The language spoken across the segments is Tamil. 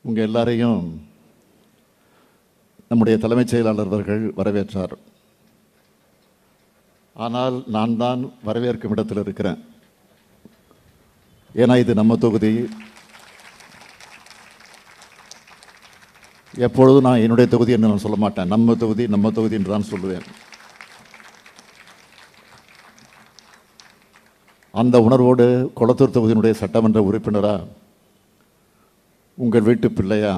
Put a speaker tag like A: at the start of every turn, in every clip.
A: உங்கள் எல்லாரையும் நம்முடைய தலைமைச் செயலாளர் அவர்கள் வரவேற்றார். ஆனால் நான் தான் வரவேற்கும் இடத்தில் இருக்கிறேன். ஏன்னா இது நம்ம தொகுதி. எப்பொழுதும் நான் என்னுடைய தொகுதி என்று நான் சொல்ல மாட்டேன். நம்ம தொகுதி என்று தான் சொல்லுவேன். அந்த உணர்வோடு கொளத்தூர் தொகுதியினுடைய சட்டமன்ற உறுப்பினராக உங்கள் வீட்டு பிள்ளையா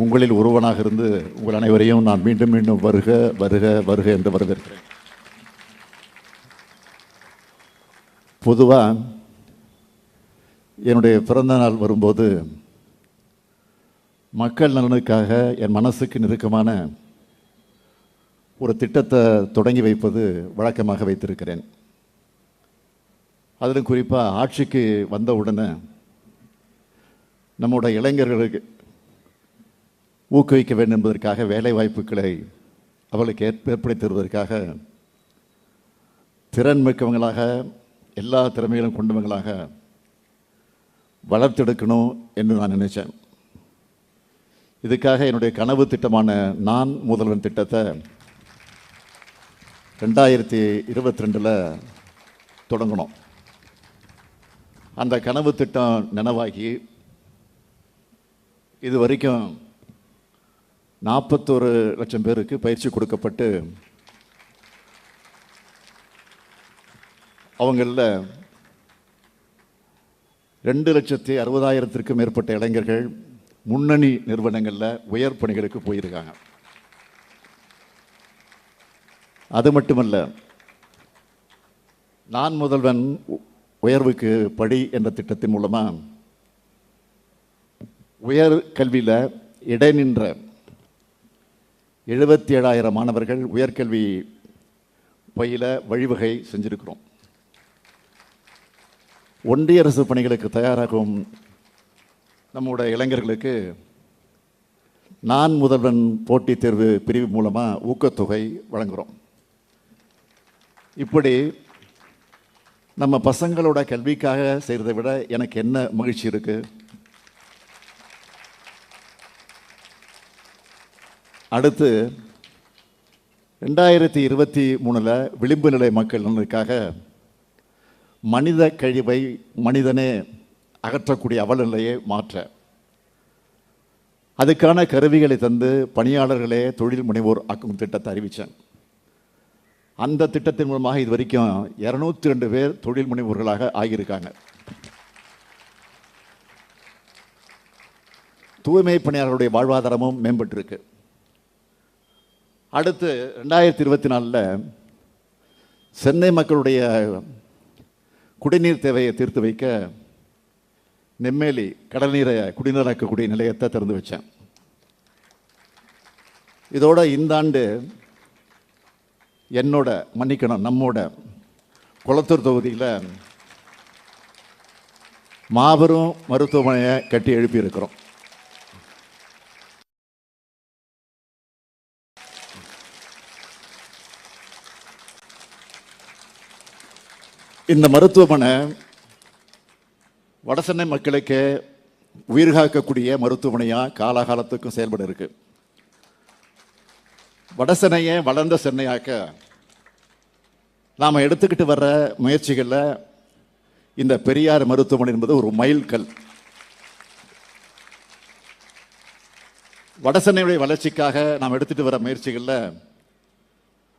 A: உங்களில் ஒருவனாக இருந்து உங்கள் அனைவரையும் நான் மீண்டும் மீண்டும் வருக வருக வருக என்று வரவேற்கிறேன். பொதுவாக என்னுடைய பிறந்த நாள் வரும்போது மக்கள் நலனுக்காக என் மனசுக்கு நெருக்கமான ஒரு திட்டத்தை தொடங்கி வைப்பது வழக்கமாக வைத்திருக்கிறேன். அதிலும் குறிப்பாக ஆட்சிக்கு வந்த உடனே நம்முடைய இளைஞர்களுக்கு ஊக்குவிக்க வேண்டும் என்பதற்காக வேலை வாய்ப்புகளை அவர்களுக்கு ஏற்படுத்தி தருவதற்காக திறன் மிக்கவங்களாக எல்லா திறமைகளும் கொண்டவங்களாக வளர்த்தெடுக்கணும் என்று நான் நினைத்தேன். இதுக்காக என்னுடைய கனவு திட்டமான நான் முதல்வன் திட்டத்தை 2022 தொடங்கணும். அந்த கனவு திட்டம் நனவாகி இது வரைக்கும் 41 லட்சம் பேருக்கு பயிற்சி கொடுக்கப்பட்டு அவங்களில் 2,60,000 மேற்பட்ட இளைஞர்கள் முன்னணி நிறுவனங்களில் உயர் பணிகளுக்கு போயிருக்காங்க. அது மட்டுமல்ல, நான் முதல்வன் உயர்வுக்கு படி என்ற திட்டத்தின் மூலமாக உயர் கல்வியில் இடைநின்ற 77,000 மாணவர்கள் உயர்கல்வி பயில வழிவகை செஞ்சிருக்கிறோம். ஒன்றிய அரசு பணிகளுக்கு தயாராகும் நம்முடைய இளைஞர்களுக்கு நான் முதல்வன் போட்டித் தேர்வு பிரிவு மூலமாக ஊக்கத்தொகை வழங்குகிறோம். இப்படி நம்ம பசங்களோட கல்விக்காக செய்கிறதை விட எனக்கு என்ன மகிழ்ச்சி இருக்கு? அடுத்து 2023 விளிம்பு நிலை மக்கள் நலனுக்காக மனித கழிவை மனிதனே அகற்றக்கூடிய அவலநிலையை மாற்ற அதுக்கான கருவிகளை தந்து பணியாளர்களே தொழில் முனைவோர் ஆக்கும் திட்டத்தை அறிவித்தேன். அந்த திட்டத்தின் மூலமாக இது வரைக்கும் 202 பேர் தொழில் முனைவோர்களாக ஆகியிருக்காங்க. தூய்மை பணியாளர்களுடைய வாழ்வாதாரமும் மேம்பட்டிருக்கு. அடுத்து 2024 சென்னை மக்களுடைய குடிநீர் தேவையை தீர்த்து வைக்க நெம்மேலி கடல் நீரை குடிநீராக்கக்கூடிய நிலையத்தை திறந்து வச்சேன். இதோட இந்த ஆண்டு நம்மோட கொளத்தூர் தொகுதியில் மாபெரும் மருத்துவமனையை கட்டி எழுப்பி இருக்கிறோம். இந்த மருத்துவமனை வடசென்னை மக்களுக்கு உயிர் காக்கக்கூடிய மருத்துவமனையாக காலகாலத்துக்கும் செயல்பட இருக்கு. வடசென்னையை வளர்ந்த சென்னையாக்க நாம் எடுத்துக்கிட்டு வர்ற முயற்சிகளில் இந்த பெரியார் மருத்துவமனை என்பது ஒரு மைல்கல். வடசென்னையுடைய வளர்ச்சிக்காக நாம் எடுத்துகிட்டு வர முயற்சிகளில்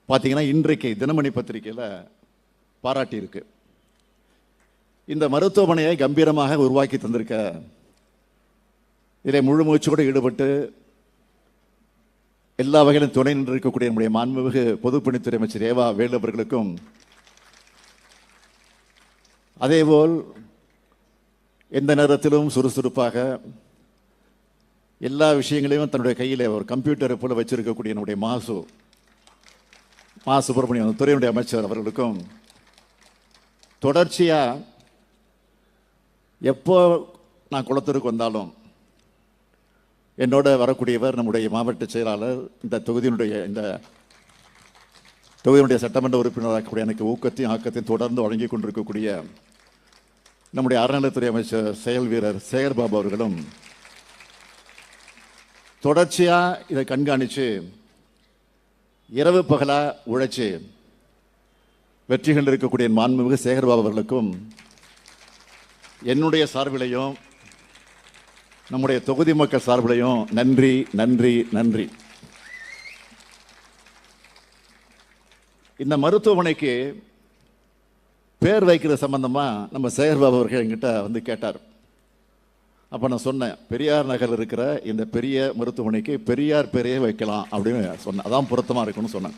A: பார்த்தீங்கன்னா இன்றைக்கு தினமணி பத்திரிகையில் பாராட்டி இருக்கு. இந்த மருத்துவமனையை கம்பீரமாக உருவாக்கி தந்திருக்க இதில் முழு முயற்சியோடு ஈடுபட்டு எல்லா வகையிலும் துணை நின்று இருக்கக்கூடிய நம்முடைய மாண்புமிகு பொதுப்பணித்துறை அமைச்சர் ஏவா வேலு அவர்களுக்கும், அதேபோல் எந்த நேரத்திலும் சுறுசுறுப்பாக எல்லா விஷயங்களையும் தன்னுடைய கையில் ஒரு கம்ப்யூட்டரை போல வச்சிருக்கக்கூடிய நம்முடைய மா சுப்பிரமணியம் துறையினுடைய அமைச்சர் அவர்களுக்கும் தொடர்ச்சியாக எப்போ நான் குளத்தூருக்கு வந்தாலும் என்னோட வரக்கூடியவர் நம்முடைய மாவட்ட செயலாளர், இந்த தொகுதியினுடைய சட்டமன்ற உறுப்பினராகக்கூடிய எனக்கு ஊக்கத்தையும் ஆக்கத்தையும் தொடர்ந்து வழங்கி கொண்டிருக்கக்கூடிய நம்முடைய அறநிலைத்துறை அமைச்சர் செயல் வீரர் சேகர் பாபு அவர்களும் தொடர்ச்சியாக இதை கண்காணித்து இரவு பகலா உழைச்சி வெற்றி கண்டிருக்கக்கூடிய மாண்புமிகு சேகர் பாபு அவர்களுக்கும் என்னுடைய சார்பிலையும் நம்முடைய தொகுதி மக்கள் சார்பிலையும் நன்றி நன்றி நன்றி. இந்த மருத்துவமனைக்கு பேர் வைக்கிறது சம்பந்தமா நம்ம சேகர் பாபு அவர்கள் என்கிட்ட வந்து கேட்டார். அப்போ நான் சொன்னேன், பெரியார் நகரில் இருக்கிற இந்த பெரிய மருத்துவமனைக்கு பெரியார் பேரையே வைக்கலாம் அப்படின்னு சொன்னேன். அதான் பொருத்தமாக இருக்குன்னு சொன்னேன்.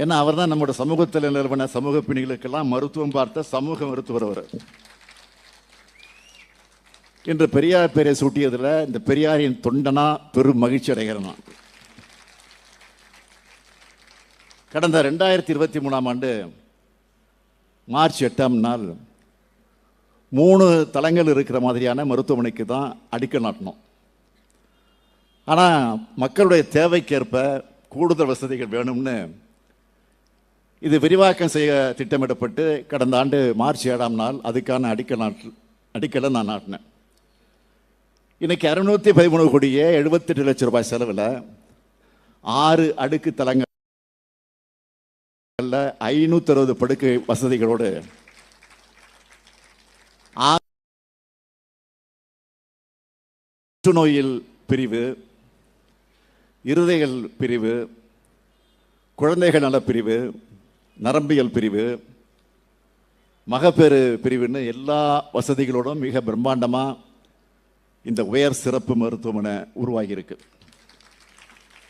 A: ஏன்னா அவர் தான் நம்முடைய சமூகத்தில் நிறுவன சமூக பிணிகளுக்கெல்லாம் மருத்துவம் பார்த்த சமூக மருத்துவர் அவர். இன்று பெரியார் பேரை சூட்டியதில் இந்த பெரியாரின் தொண்டனா பெரும் மகிழ்ச்சி அடைகிறேன் நான். கடந்த 2023ஆம் ஆண்டு மார்ச் 8ஆம் நாள் 3 தளங்கள் இருக்கிற மாதிரியான மருத்துவமனைக்கு தான் அடிக்கல் நாட்டினோம். ஆனால் மக்களுடைய தேவைக்கேற்ப கூடுதல் வசதிகள் வேணும்னு இது விரிவாக்கம் செய்ய திட்டமிடப்பட்டு கடந்த ஆண்டு மார்ச் 7ஆம் நாள் அதுக்கான அடிக்கலை நான் நாட்டினேன். இன்னைக்கு 613 கோடியே 78 லட்சம் ரூபாய் செலவில் 6 அடுக்கு தளங்கள் 560 படுக்கை வசதிகளோடு நோயில் பிரிவு, இருதயல் பிரிவு, குழந்தைகள் நல பிரிவு, நரம்பியல் பிரிவு, மகப்பேறு பிரிவுன்னு எல்லா வசதிகளோடும் மிக பிரம்மாண்டமாக இந்த உயர் சிறப்பு மருத்துவமனை உருவாகியிருக்கு.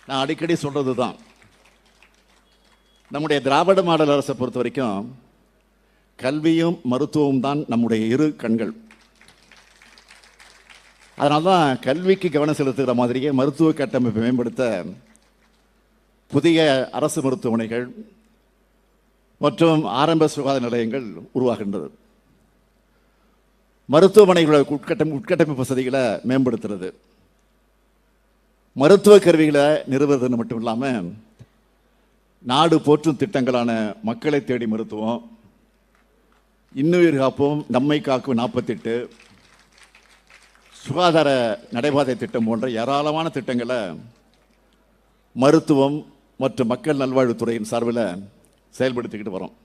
A: நான் அடிக்கடி சொல்றது தான், நம்முடைய திராவிட மாடல் அரசை பொறுத்த வரைக்கும் கல்வியும் மருத்துவமும் தான் நம்முடைய இரு கண்கள். அதனால தான் கல்விக்கு கவனம் செலுத்துகிற மாதிரியே மருத்துவ கட்டமைப்பை மேம்படுத்த புதிய அரசு மருத்துவமனைகள் மற்றும் ஆரம்ப சுகாதார நிலையங்கள் உருவாகின்றது. மருத்துவமனைகளோட உட்கட்டமைப்பு வசதிகளை மேம்படுத்துறது, மருத்துவ கருவிகளை நிறுவுவதுன்னு மட்டும் இல்லாமல் நாடு போற்றும் திட்டங்களான மக்களை தேடி மருத்துவம், இன்னுயிர் காப்போம், நம்மை காக்கும் 48, சுகாதார நடைபாதை திட்டம் போன்ற ஏராளமான திட்டங்களை மருத்துவம் மற்றும் மக்கள் நல்வாழ்வுத்துறையின் சார்பில் செயல்படுத்திக்கிட்டு வரோம்.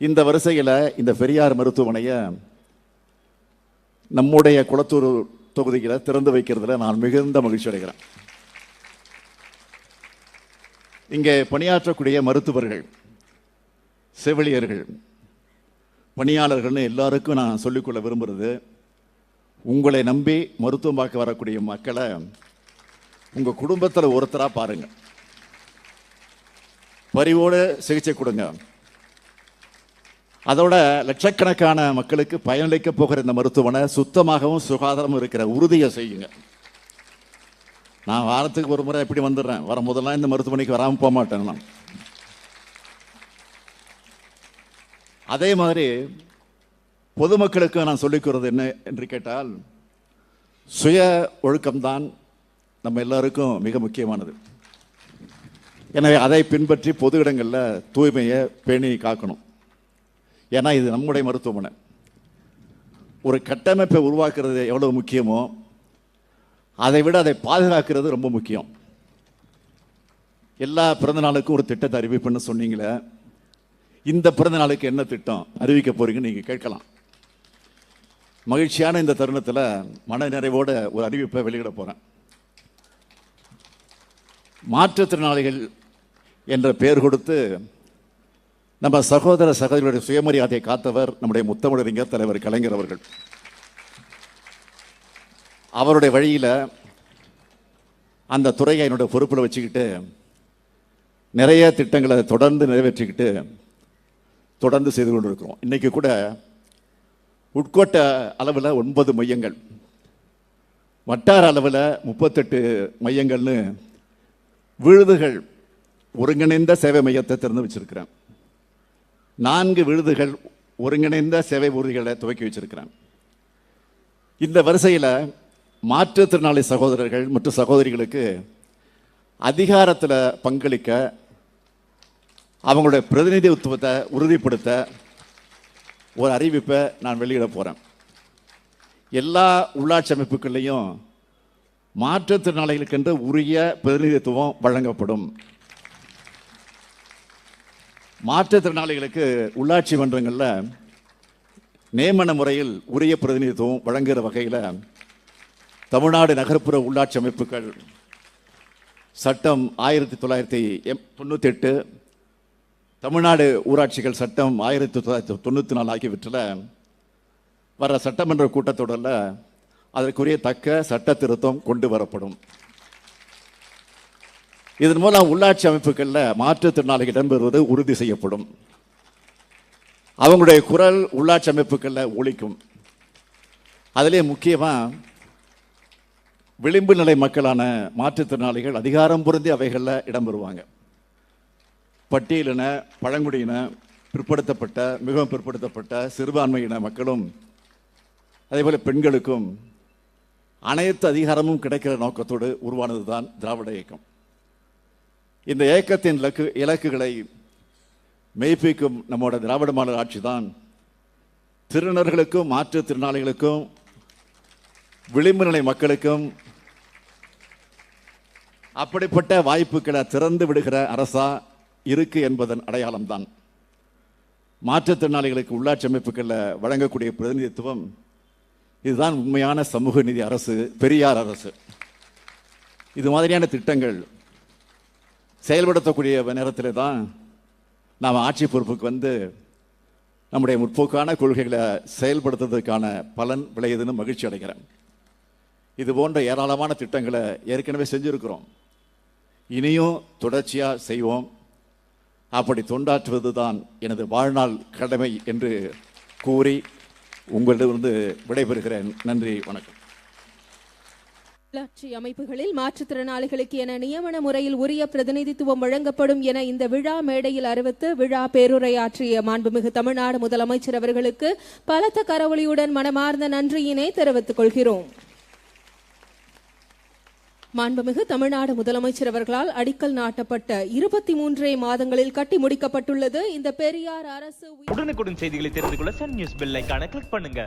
A: இந்த வரிசையில் இந்த பெரியார் மருத்துவமனையை நம்முடைய குளத்தூர் தொகுதியில் திறந்து வைக்கிறதுல நான் மிகுந்த மகிழ்ச்சி அடைகிறேன். இங்கே பணியாற்றக்கூடிய மருத்துவர்கள், செவிலியர்கள், பணியாளர்கள்னு எல்லாருக்கும் நான் சொல்லிக்கொள்ள விரும்புகிறது, உங்களை நம்பி மருத்துவம் பார்க்க வரக்கூடிய மக்களை உங்கள் குடும்பத்தில் ஒருத்தராக பாருங்க, பரிவோடு சிகிச்சை கொடுங்க. அதோட லட்சக்கணக்கான மக்களுக்கு பயனளிக்க போகிற இந்த மருத்துவமனை சுத்தமாகவும் சுகாதாரமும் இருக்கிற உறுதியை செய்யுங்க. நான் வாரத்துக்கு ஒரு முறை எப்படி வந்துடுறேன், வரும்போதெல்லாம் இந்த மருத்துவமனைக்கு வராமல் போக மாட்டேன் நான். அதே மாதிரி பொதுமக்களுக்கு நான் சொல்லிக்கிறது என்ன என்று கேட்டால், சுய ஒழுக்கம்தான் நம்ம எல்லாருக்கும் மிக முக்கியமானது. எனவே அதை பின்பற்றி பொது இடங்களில் தூய்மையை பேணி காக்கணும். ஏன்னா இது நம்முடைய மருத்துவமனை. ஒரு கட்டமைப்பை உருவாக்குறது எவ்வளவு முக்கியமோ அதை விட அதை பாதுகாக்கிறது ரொம்ப முக்கியம். எல்லா பிறந்த நாளுக்கும் ஒரு திட்டத்தை அறிவிப்புன்னு சொன்னீங்களே, இந்த பிறந்த நாளுக்கு என்ன திட்டம் அறிவிக்க போறீங்கன்னு நீங்கள் கேட்கலாம். மகிழ்ச்சியான இந்த தருணத்தில் மன நிறைவோட ஒரு அறிவிப்பை வெளியிட போகிறேன். மாற்றுத்திறனாளிகள் என்ற பெயர் கொடுத்து நம்ம சகோதர சகோதரிகளுடைய சுயமரியாதையை காத்தவர் நம்முடைய முத்தமிழறிஞர் தலைவர் கலைஞர் அவர்கள். அவருடைய வழியில் அந்த துறையை என்னுடைய பொறுப்பில் வச்சுக்கிட்டு நிறைய திட்டங்களை தொடர்ந்து நிறைவேற்றிக்கிட்டு தொடர்ந்து செய்து கொண்டு இருக்கிறோம். இன்றைக்கி கூட உட்கோட்ட அளவில் 9 மையங்கள், வட்டார அளவில் 38 மையங்கள்னு விழுதுகள் ஒருங்கிணைந்த சேவை மையத்தை திறந்து வச்சிருக்கிறேன். 4 விழுதுகள் ஒருங்கிணைந்த சேவை ஊர்திகளை துவக்கி வச்சிருக்கிறேன். இந்த வரிசையில் மாற்றுத்திறனாளி சகோதரர்கள் மற்றும் சகோதரிகளுக்கு அதிகாரத்தில் பங்களிக்க, அவங்களுடைய பிரதிநிதித்துவத்தை உறுதிப்படுத்த ஒரு அறிவிப்பை நான் வெளியிட போகிறேன். எல்லா உள்ளாட்சி அமைப்புகள்லையும் மாற்றுத்திறனாளிகளுக்கென்று உரிய பிரதிநிதித்துவம் வழங்கப்படும். மாற்றுத்திறனாளிகளுக்கு உள்ளாட்சி மன்றங்களில் நியமன முறையில் உரிய பிரதிநிதித்துவம் வழங்குகிற வகையில் தமிழ்நாடு நகர்ப்புற உள்ளாட்சி அமைப்புகள் சட்டம் 1998, தமிழ்நாடு ஊராட்சிகள் சட்டம் 1994 ஆகியவற்றில் வர சட்டமன்ற கூட்டத்தொடரில் அதற்குரிய தக்க சட்ட திருத்தம் கொண்டு வரப்படும். இதன் மூலம் உள்ளாட்சி அமைப்புகளில் மாற்றுத்திறனாளிகள் இடம்பெறுவது உறுதி செய்யப்படும். அவங்களுடைய குரல் உள்ளாட்சி அமைப்புகளில் ஒலிக்கும். அதிலே முக்கியமாக விளிம்பு நிலை மக்களான மாற்றுத்திறனாளிகள் அதிகாரம் பொருந்தி அவைகளில் இடம்பெறுவாங்க. பட்டியலின, பழங்குடியின, பிற்படுத்தப்பட்ட, மிகவும் பிற்படுத்தப்பட்ட சிறுபான்மையின மக்களும் அதேபோல் பெண்களுக்கும் அனைத்து அதிகாரமும் கிடைக்கிற நோக்கத்தோடு உருவானது தான் திராவிட இயக்கம். இந்த இயக்கத்தின் இலக்குகளை மெய்ப்பிக்கும் நம்மோட திராவிட மாடல் ஆட்சி தான் திருநர்களுக்கும் மாற்றுத்திறனாளிகளுக்கும் விளிம்பு நிலை மக்களுக்கும் அப்படிப்பட்ட வாய்ப்புகளை திறந்து விடுகிற அரசா இருக்கு என்பதன் அடையாளம்தான். மாற்றுத்திறனாளிகளுக்கு உள்ளாட்சி அமைப்புகளில் வழங்கக்கூடிய பிரதிநிதித்துவம் இதுதான் உண்மையான சமூக நீதி அரசு, பெரியார் அரசு. இது மாதிரியான திட்டங்கள் செயல்படுத்தக்கூடிய நேரத்தில் தான் நாம் ஆட்சி பொறுப்புக்கு வந்து நம்முடைய முற்போக்கான கொள்கைகளை செயல்படுத்துவதற்கான பலன் விளையுதுன்னு மகிழ்ச்சி அடைகிறேன். இது போன்ற ஏராளமான திட்டங்களை ஏற்கனவே செஞ்சிருக்கிறோம், இனியும் தொடர்ச்சியாக செய்வோம். அப்படி தொண்டாற்றுவது தான் எனது வாழ்நாள் கடமை என்று கூறி உங்களிடமிருந்து விடைபெறுகிறேன். நன்றி, வணக்கம்.
B: உள்ளாட்சி அமைப்புகளில் மாற்றுத்திறனாளிகளுக்கு என நியமன முறையில் உரிய பிரதிநிதித்துவம் வழங்கப்படும் என இந்த விழா மேடையில் அறிவித்து விழா பேருரையாற்றிய மாண்புமிகு தமிழ்நாடு முதலமைச்சர் அவர்களுக்கு பலத்த கரவொலியுடன் மனமார்ந்த நன்றியினை தெரிவித்துக் கொள்கிறோம். மாண்புமிகு தமிழ்நாடு முதலமைச்சர் அவர்களால் அடிக்கல் நாட்டப்பட்ட 23 மாதங்களில் கட்டி முடிக்கப்பட்டுள்ளது இந்த பெரியார் அரசு.
C: உடனுக்குடன் செய்திகளை தெரிந்து கொள்ள சன் நியூஸ் பெல் ஐகானை கிளிக் பண்ணுங்க.